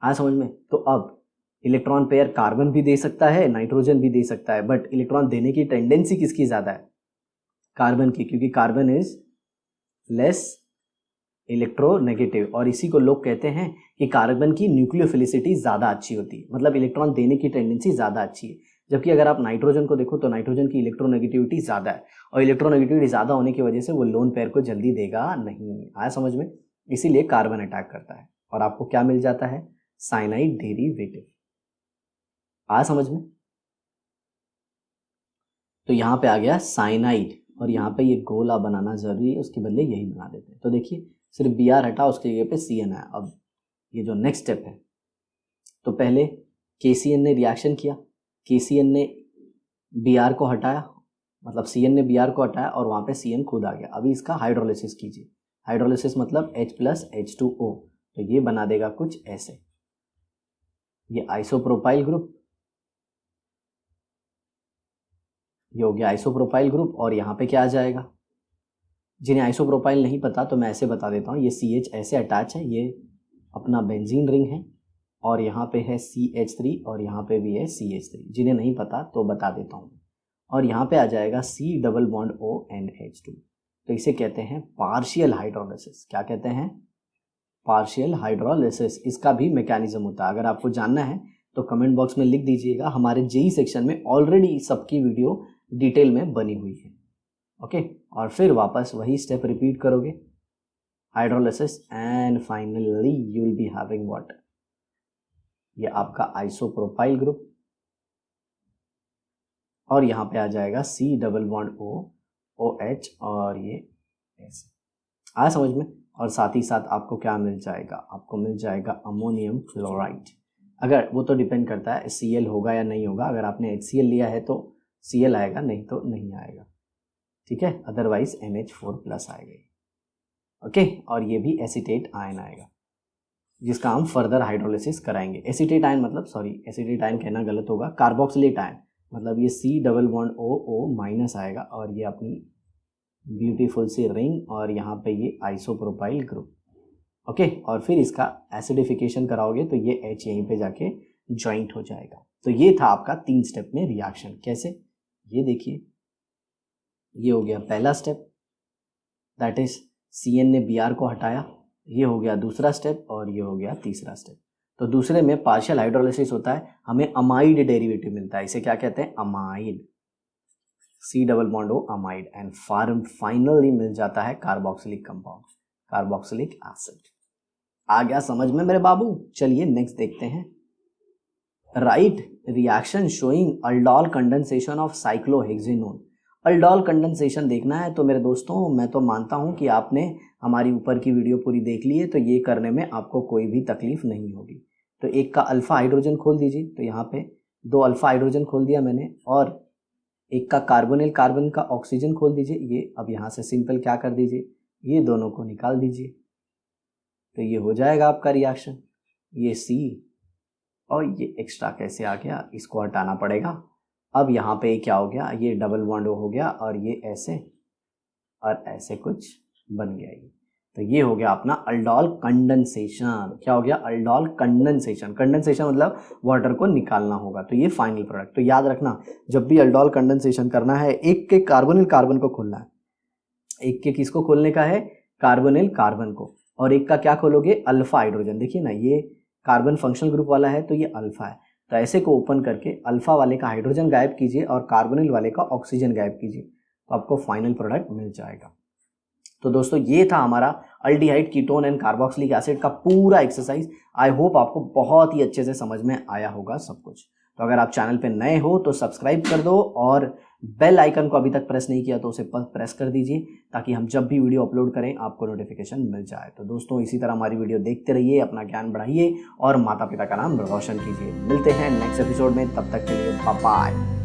हाँ, समझ में? तो अब इलेक्ट्रॉन पेयर कार्बन भी दे सकता है, नाइट्रोजन भी दे सकता है, बट इलेक्ट्रॉन देने की टेंडेंसी किसकी ज़्यादा है? कार्बन की, क्योंकि कार्बन इज लेस इलेक्ट्रोनेगेटिव। और इसी को लोग कहते हैं कि कार्बन की न्यूक्लियोफिलिसिटी ज़्यादा अच्छी होती है, मतलब इलेक्ट्रॉन देने की टेंडेंसी ज़्यादा अच्छी है। जबकि अगर आप नाइट्रोजन को देखो तो नाइट्रोजन की इलेक्ट्रोनेगेटिविटी ज़्यादा है, और इलेक्ट्रोनेगेटिविटी ज़्यादा होने की वजह से वो लोन पेयर को जल्दी देगा नहीं। आया समझ में? इसीलिए कार्बन अटैक करता है, और आपको क्या मिल जाता है? Cyanide derivative. आया समझ में? तो यहाँ पे आ गया साइनाइड, और यहाँ पे ये गोला बनाना जरूरी है, उसके बदले यही बना देते हैं। तो देखिए सिर्फ Br हटा, उसके जगह पे Cn है। अब ये जो नेक्स्ट स्टेप है, तो पहले KCN ने रिएक्शन किया, KCN ने Br को हटाया, मतलब Cn ने Br को हटाया और वहाँ पे Cn खुद आ गया। अभी इसका हाइड्रोलिसिस कीजिए। हाइड्रोलिसिस मतलब H प्लस H2O, तो ये बना देगा कुछ ऐसे। ये आइसोप्रोपाइल ग्रुप, ये हो गया आइसोप्रोपाइल ग्रुप। और यहाँ पे क्या आ जाएगा? जिन्हें आइसोप्रोपाइल नहीं पता तो मैं ऐसे बता देता हूँ, ये CH ऐसे अटैच है, ये अपना बेंजीन रिंग है, और यहाँ पे है CH3 और यहाँ पे भी है CH3। जिन्हें नहीं पता तो बता देता हूँ। और यहाँ पे आ जाएगा C डबल बॉन्ड ONH2। तो इसे कहते हैं पार्शियल हाइड्रोलिसिस। क्या कहते हैं? Partial hydrolysis. इसका भी मैकेनिज्म होता है, अगर आपको जानना है तो कमेंट बॉक्स में लिख दीजिएगा। हमारे JEE सेक्शन में ऑलरेडी सबकी वीडियो डिटेल में बनी हुई है। ओके, और फिर वापस वही स्टेप रिपीट करोगे, hydrolysis, and finally you will be having what? ये आपका आइसोप्रोपाइल ग्रुप, और यहाँ पे आ जाएगा C डबल बॉन्ड OH, और ये ऐसे। आया समझ में? और साथ ही साथ आपको क्या मिल जाएगा? आपको मिल जाएगा अमोनियम क्लोराइड। अगर वो तो डिपेंड करता है Cl होगा या नहीं होगा। अगर आपने HCl लिया है तो Cl आएगा, नहीं तो नहीं आएगा। ठीक है, अदरवाइज NH4 प्लस आएगा। ओके, और ये भी एसीटेट आयन आएगा, जिसका हम फर्दर हाइड्रोलिसिस कराएंगे। एसीटेट आयन मतलब, सॉरी एसीटेट आयन कहना गलत होगा, कार्बोक्सिलेट आयन मतलब ये C double bond OO minus आएगा, और ये अपनी ब्यूटीफुल सी रिंग, और यहाँ पे ये आइसोप्रोपाइल ग्रुप। ओके, और फिर इसका एसिडिफिकेशन कराओगे तो ये H यहीं पे जाके ज्वाइंट हो जाएगा। तो ये था आपका 3 स्टेप में रिएक्शन। कैसे? ये देखिए, ये हो गया पहला स्टेप, दैट इज Cn ने Br को हटाया, ये हो गया दूसरा स्टेप, और ये हो गया तीसरा स्टेप। तो दूसरे में पार्शियल हाइड्रोलिसिस होता है, हमें अमाइड डेरिवेटिव मिलता है। इसे क्या कहते हैं? Amide, C double bond O amide, and finally मिल जाता है कार्बोक्सिलिक कंपाउंड, कार्बोक्सिलिक एसिड। आ गया समझ में मेरे बाबू? चलिए नेक्स्ट देखते हैं। Write reaction showing aldol condensation of cyclohexanone. Aldol condensation देखना है तो मेरे दोस्तों, मैं तो मानता हूं कि आपने हमारी ऊपर की वीडियो पूरी देख ली है, तो ये करने में आपको कोई भी तकलीफ नहीं होगी। तो एक का अल्फा हाइड्रोजन खोल दीजिए, तो यहाँ पे 2 अल्फा हाइड्रोजन खोल दिया मैंने, और एक का कार्बोनिल कार्बन का ऑक्सीजन खोल दीजिए। ये अब यहाँ से सिंपल क्या कर दीजिए, ये दोनों को निकाल दीजिए, तो ये हो जाएगा आपका रिएक्शन। ये C, और ये एक्स्ट्रा कैसे आ गया, इसको हटाना पड़ेगा। अब यहाँ पे क्या हो गया, ये डबल बॉन्ड हो गया, और ये ऐसे और ऐसे कुछ बन गया। ये तो ये हो गया अपना अल्डोल कंडेंसेशन। क्या हो गया? Aldol condensation. कंडेंसेशन मतलब वाटर को निकालना होगा, तो ये फाइनल प्रोडक्ट। तो याद रखना, जब भी अल्डोल कंडेंसेशन करना है, एक के कार्बोनिल कार्बन को खोलना है। एक के किसको खोलने का है? कार्बोनिल कार्बन को। और एक का क्या खोलोगे? Alpha hydrogen. देखिए ना, ये कार्बन फंक्शनल ग्रुप वाला है तो ये अल्फा है, तो ऐसे को ओपन करके अल्फा वाले का हाइड्रोजन गायब कीजिए और कार्बोनिल वाले का ऑक्सीजन गायब कीजिए, तो आपको फाइनल प्रोडक्ट मिल जाएगा। तो दोस्तों ये था हमारा aldehyde ketone and carboxylic acid का पूरा एक्सरसाइज। आई होप आपको बहुत ही अच्छे से समझ में आया होगा सब कुछ। तो अगर आप चैनल पे नए हो तो सब्सक्राइब कर दो और बेल आइकन को अभी तक प्रेस नहीं किया तो उसे प्रेस कर दीजिए, ताकि हम जब भी वीडियो अपलोड करें आपको नोटिफिकेशन मिल जाए। तो दोस्तों इसी तरह हमारी वीडियो देखते रहिए, अपना ज्ञान बढ़ाइए और माता पिता का नाम रोशन कीजिए। मिलते हैं नेक्स्ट एपिसोड में, तब तक के लिए बाय बाय।